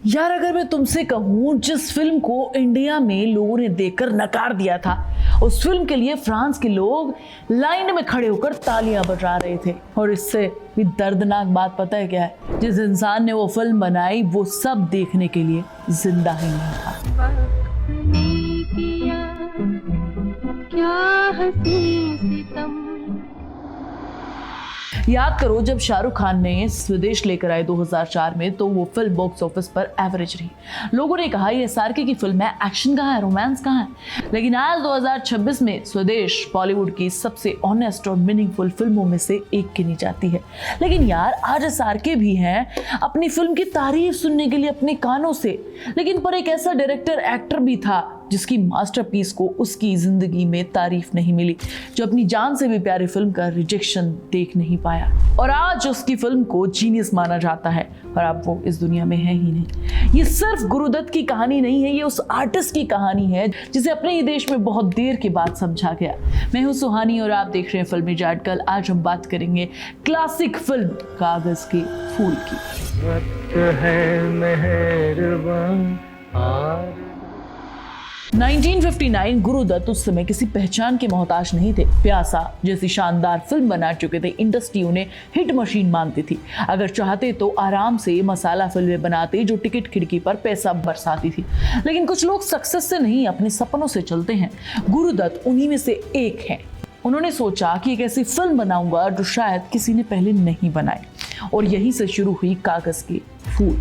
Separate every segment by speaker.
Speaker 1: यार अगर मैं तुमसे कहूं जिस फिल्म को इंडिया में लोगों ने देखकर नकार दिया था, उस फिल्म के लिए फ्रांस के लोग लाइन में खड़े होकर तालियां बजा रहे थे। और इससे भी दर्दनाक बात पता है क्या है? जिस इंसान ने वो फिल्म बनाई वो सब देखने के लिए जिंदा ही नहीं था। क्या हसीन सितम। याद करो जब शाहरुख खान ने स्वदेश लेकर आए 2004 में, तो वो फिल्म बॉक्स ऑफिस पर एवरेज रही। लोगों ने कहा ये SRK की फिल्म है, एक्शन कहाँ है, रोमांस कहाँ है। लेकिन आज 2026 में स्वदेश बॉलीवुड की सबसे ऑनेस्ट और मीनिंगफुल फिल्मों में से एक गिनी जाती है। लेकिन यार आज SRK भी हैं अपनी फिल्म की तारीफ सुनने के लिए अपने कानों से, लेकिन पर एक ऐसा डायरेक्टर एक्टर भी था जिसकी मास्टरपीस को उसकी जिंदगी में तारीफ नहीं मिली, जो अपनी जान से भी प्यारी फिल्म का रिजेक्शन देख नहीं पाया और आज उसकी फिल्म को जीनियस माना जाता है और अब वो इस दुनिया में है ही नहीं। ये सिर्फ गुरुदत्त की कहानी नहीं है, ये उस आर्टिस्ट की कहानी है जिसे अपने ही देश में बहुत देर के बाद समझा गया। मैं हूं सुहानी और आप देख रहे हैं फिल्मी जाटकल। आज हम बात करेंगे क्लासिक फिल्म कागज के फूल की। वक्त है मेहरबान 1959 गुरुदत्त उस समय किसी पहचान के मोहताज नहीं थे। प्यासा जैसी शानदार फिल्म बना चुके थे, इंडस्ट्री उन्हें हिट मशीन मानती थी। अगर चाहते तो आराम से मसाला फिल्में बनाते जो टिकट खिड़की पर पैसा बरसाती थी। लेकिन कुछ लोग सक्सेस से नहीं अपने सपनों से चलते हैं। गुरुदत्त उन्हीं में से एक है। उन्होंने सोचा कि एक ऐसी फिल्म बनाऊंगा जो शायद किसी ने पहले नहीं बनाई, और यहीं से शुरू हुई कागज के फूल।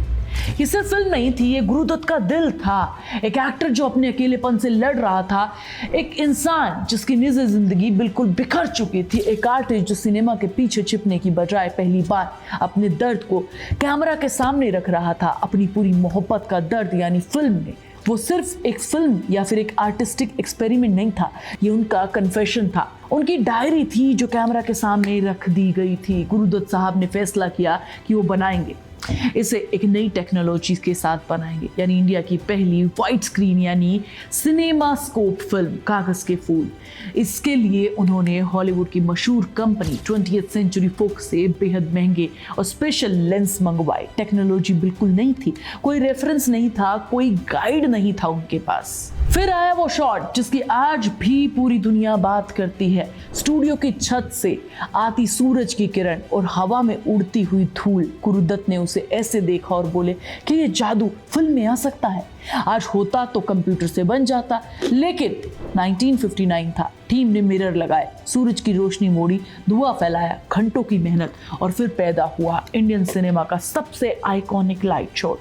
Speaker 1: ये सिर्फ फिल्म नहीं थी, ये गुरुदत्त का दिल था। एक एक्टर जो अपने अकेलेपन से लड़ रहा था, एक इंसान जिसकी निजी जिंदगी बिल्कुल बिखर चुकी थी, एक आर्टिस्ट जो सिनेमा के पीछे छिपने की बजाय पहली बार अपने दर्द को कैमरा के सामने रख रहा था, अपनी पूरी मोहब्बत का दर्द यानी फिल्म में। वो सिर्फ एक फिल्म या फिर एक आर्टिस्टिक एक्सपेरिमेंट नहीं था, ये उनका कन्फेशन था, उनकी डायरी थी जो कैमरा के सामने रख दी गई थी। गुरुदत्त साहब ने फैसला किया कि वो बनाएंगे इसे एक नई टेक्नोलॉजी के साथ बनाएंगे, यानी इंडिया की पहली वाइड स्क्रीन यानी सिनेमा स्कोप फिल्म कागज के फूल। इसके लिए उन्होंने हॉलीवुड की मशहूर कंपनी 20th सेंचुरी फॉक्स से बेहद महंगे और स्पेशल लेंस मंगवाए। टेक्नोलॉजी बिल्कुल नहीं थी, कोई रेफरेंस नहीं था, कोई गाइड नहीं था उनके पास। फिर आया वो शॉट जिसकी आज भी पूरी दुनिया बात करती है। स्टूडियो की छत से आती सूरज की किरण और हवा में उड़ती हुई धूल। गुरुदत्त ने उसे ऐसे देखा और बोले कि ये जादू फिल्म में आ सकता है। आज होता तो कंप्यूटर से बन जाता, लेकिन 1959 था। टीम ने मिरर लगाए, सूरज की रोशनी मोड़ी, धुआं फैलाया, घंटों की मेहनत, और फिर पैदा हुआ इंडियन सिनेमा का सबसे आइकॉनिक लाइट शॉट।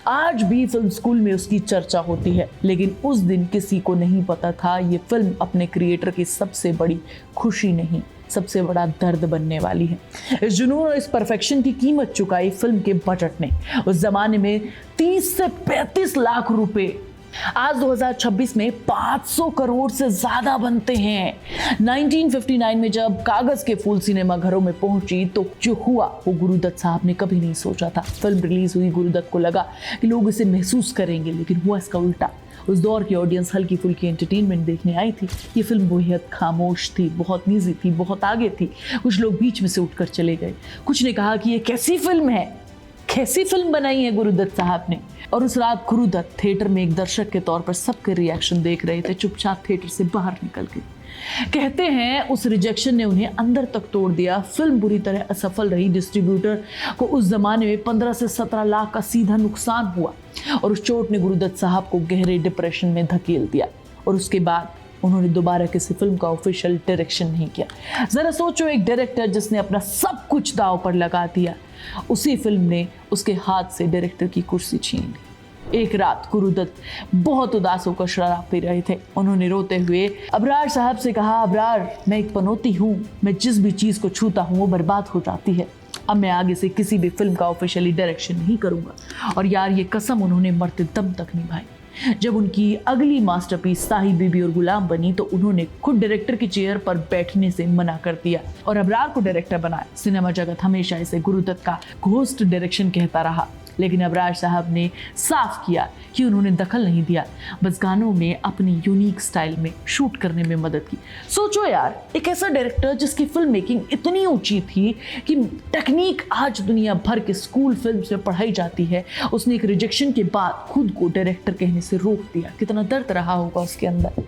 Speaker 1: आज भी फिल्म स्कूल में उसकी चर्चा होती है, लेकिन उस दिन किसी को नहीं पता था ये फिल्म अपने क्रिएटर की सबसे बड़ी खुशी नहीं, सबसे बड़ा दर्द बनने वाली है। इस जुनून और इस परफेक्शन की कीमत चुकाई फिल्म के बजट ने। उस जमाने में 30 से 35 लाख रुपए आज 2026 में 500 करोड़ से ज्यादा बनते हैं। 1959 में जब कागज के फूल सिनेमा घरों में पहुंची तो जो हुआ वो गुरुदत्त साहब ने कभी नहीं सोचा था। फिल्म रिलीज हुई, गुरुदत्त को लगा कि लोग इसे महसूस करेंगे, लेकिन हुआ इसका उल्टा। उस दौर की ऑडियंस हल्की फुल्की एंटरटेनमेंट देखने आई थी। ये फिल्म बेहद खामोश थी, बहुत निजी थी, बहुत आगे थी। कुछ लोग बीच में से उठकर चले गए। कुछ ने कहा कि ये कैसी फिल्म है, कैसी फिल्म बनाई है गुरुदत्त साहब ने। और उस रात गुरुदत्त थिएटर में एक दर्शक के तौर पर सबके रिएक्शन देख रहे थे, चुपचाप थिएटर से बाहर निकल गए। कहते हैं उस रिजेक्शन ने उन्हें अंदर तक तोड़ दिया। फिल्म बुरी तरह असफल रही। डिस्ट्रीब्यूटर को उस जमाने में 15 से 17 लाख का सीधा नुकसान हुआ और उस चोट ने गुरुदत्त साहब को गहरे डिप्रेशन में धकेल दिया। और उसके बाद उन्होंने दोबारा किसी फिल्म का ऑफिशियल डायरेक्शन नहीं किया। जरा सोचो, एक डायरेक्टर जिसने अपना सब कुछ दांव पर लगा दिया, उसी फिल्म ने उसके हाथ से डायरेक्टर की कुर्सी छीन ली। एक रात गुरुदत्त बहुत उदास होकर शराब पी रहे थे। उन्होंने रोते हुए अबरार साहब से कहा, अबरार, मैं एक पनौती हूँ, मैं जिस भी चीज को छूता हूँ वो बर्बाद हो जाती है। अब मैं आगे से किसी भी फिल्म का ऑफिशियली डायरेक्शन नहीं करूंगा। और यार ये कसम उन्होंने मरते दम तक निभाई। जब उनकी अगली मास्टरपीस साहिब बीबी और गुलाम बनी तो उन्होंने खुद डायरेक्टर की चेयर पर बैठने से मना कर दिया और अबरार को डायरेक्टर बनाया। सिनेमा जगत हमेशा इसे गुरुदत्त का घोस्ट डायरेक्शन कहता रहा। लेकिन अबरार साहब ने साफ किया कि उन्होंने दखल नहीं दिया, बस गानों में अपनी यूनिक स्टाइल में शूट करने में मदद की। सोचो यार, एक ऐसा डायरेक्टर जिसकी फिल्म मेकिंग इतनी ऊंची थी कि टेक्निक आज दुनिया भर के स्कूल फिल्म्स में पढ़ाई जाती है, उसने एक रिजेक्शन के बाद खुद को डायरेक्टर कहने से रोक दिया। कितना दर्द रहा होगा उसके अंदर।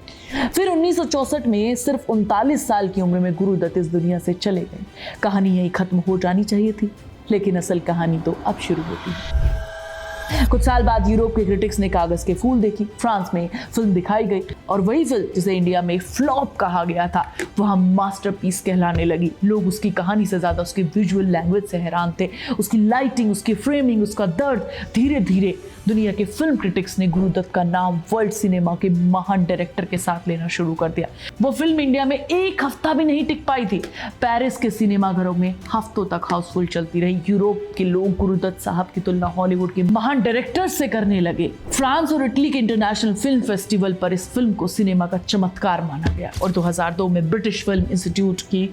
Speaker 1: फिर 1964 में सिर्फ 39 साल की उम्र में गुरुदत्त इस दुनिया से चले गए। कहानी यही खत्म हो जानी चाहिए थी, लेकिन असल कहानी तो अब शुरू होती है। कुछ साल बाद यूरोप के क्रिटिक्स ने कागज के फूल देखी, फ्रांस में फिल्म दिखाई गई और वही फिल्म जिसे इंडिया में फ्लॉप कहा गया था वहां मास्टरपीस कहलाने लगी। लोग उसकी कहानी से ज्यादा उसकी विजुअल लैंग्वेज से हैरान थे, उसकी लाइटिंग, उसकी फ्रेमिंग, उसका दर्द। धीरे धीरे दुनिया के फिल्म क्रिटिक्स ने गुरुदत्त का नाम वर्ल्ड सिनेमा के महान डायरेक्टर के साथ लेना शुरू कर दिया। वो फिल्म इंडिया में एक हफ्ता भी नहीं टिक पाई थी। पेरिस के सिनेमाघरों में हफ्तों तक हाउसफुल चलती रही। यूरोप के लोग गुरुदत्त साहब की तुलना हॉलीवुड के महान डायरेक्टर से करने लगे। फ्रांस और इटली के इंटरनेशनल फिल्म फेस्टिवल पर इस फिल्म को सिनेमा का चमत्कार माना गया और 2002 में ब्रिटिश फिल्म इंस्टीट्यूट की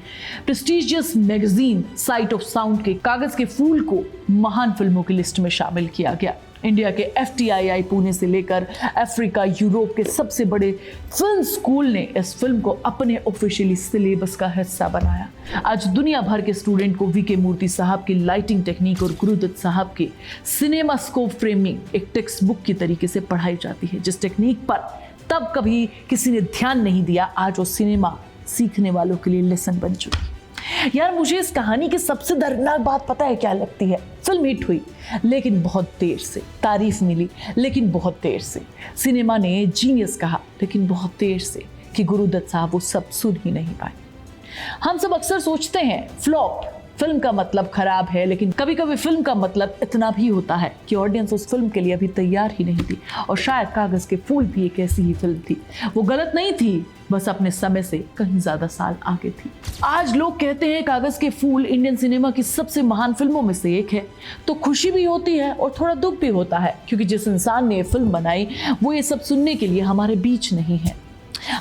Speaker 1: prestigious magazine site of sound के कागज के फूल को महान फिल्मों की लिस्ट में शामिल किया गया। इंडिया के FTII पुणे से लेकर अफ्रीका, यूरोप के सबसे बड़े फिल्म स्कूल ने इस फिल्म को अपने ऑफिशियली सिलेबस का हिस्सा बनाया। आज दुनिया भर के स्टूडेंट को VK मूर्ति साहब की लाइटिंग टेक्निक और गुरुदत्त साहब की सिनेमा स्कोप फ्रेमिंग एक टेक्स्ट बुक की तरीके से पढ़ाई जाती है। जिस टेक्निक पर तब कभी किसी ने ध्यान नहीं दिया, आज वो सिनेमा सीखने वालों के लिए लेसन बन चुकी। यार, मुझे इस कहानी की सबसे दर्दनाक बात पता है क्या लगती है? फिल्म हिट हुई लेकिन बहुत देर से, तारीफ मिली लेकिन बहुत देर से, सिनेमा ने जीनियस कहा लेकिन बहुत देर से, कि गुरुदत्त साहब वो सब सुन ही नहीं पाए। हम सब अक्सर सोचते हैं फ्लॉप फिल्म का मतलब खराब है, लेकिन कभी कभी फिल्म का मतलब इतना भी होता है कि ऑडियंस उस फिल्म के लिए अभी तैयार ही नहीं थी। और शायद कागज के फूल भी एक ऐसी ही फिल्म थी। वो गलत नहीं थी, बस अपने समय से कहीं ज्यादा साल आगे थी। आज लोग कहते हैं कागज के फूल इंडियन सिनेमा की सबसे महान फिल्मों में से एक है, तो खुशी भी होती है और थोड़ा दुख भी होता है, क्योंकि जिस इंसान ने ये फिल्म बनाई वो ये सब सुनने के लिए हमारे बीच नहीं है।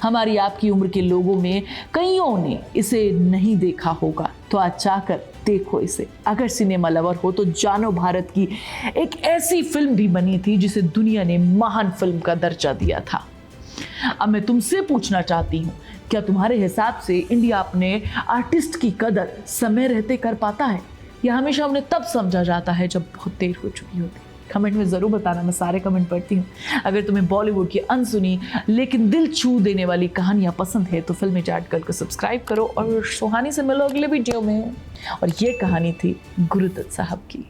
Speaker 1: हमारी आपकी उम्र के लोगों में कईयों ने इसे नहीं देखा होगा, तो आज चाहकर देखो इसे। अगर सिनेमा लवर हो तो जानो, भारत की एक ऐसी फिल्म भी बनी थी जिसे दुनिया ने महान फिल्म का दर्जा दिया था। अब मैं तुमसे पूछना चाहती हूँ, क्या तुम्हारे हिसाब से इंडिया अपने आर्टिस्ट की कदर समय रहते कर पाता है, या हमेशा उन्हें तब समझा जाता है जब बहुत देर हो चुकी होती? कमेंट में ज़रूर बताना, मैं सारे कमेंट पढ़ती हूँ। अगर तुम्हें बॉलीवुड की अनसुनी लेकिन दिल छू देने वाली कहानियाँ पसंद है तो फिल्मी चाट गर्ल को सब्सक्राइब करो और सुहानी से मिलो अगले वीडियो में। और ये कहानी थी गुरुदत्त साहब की।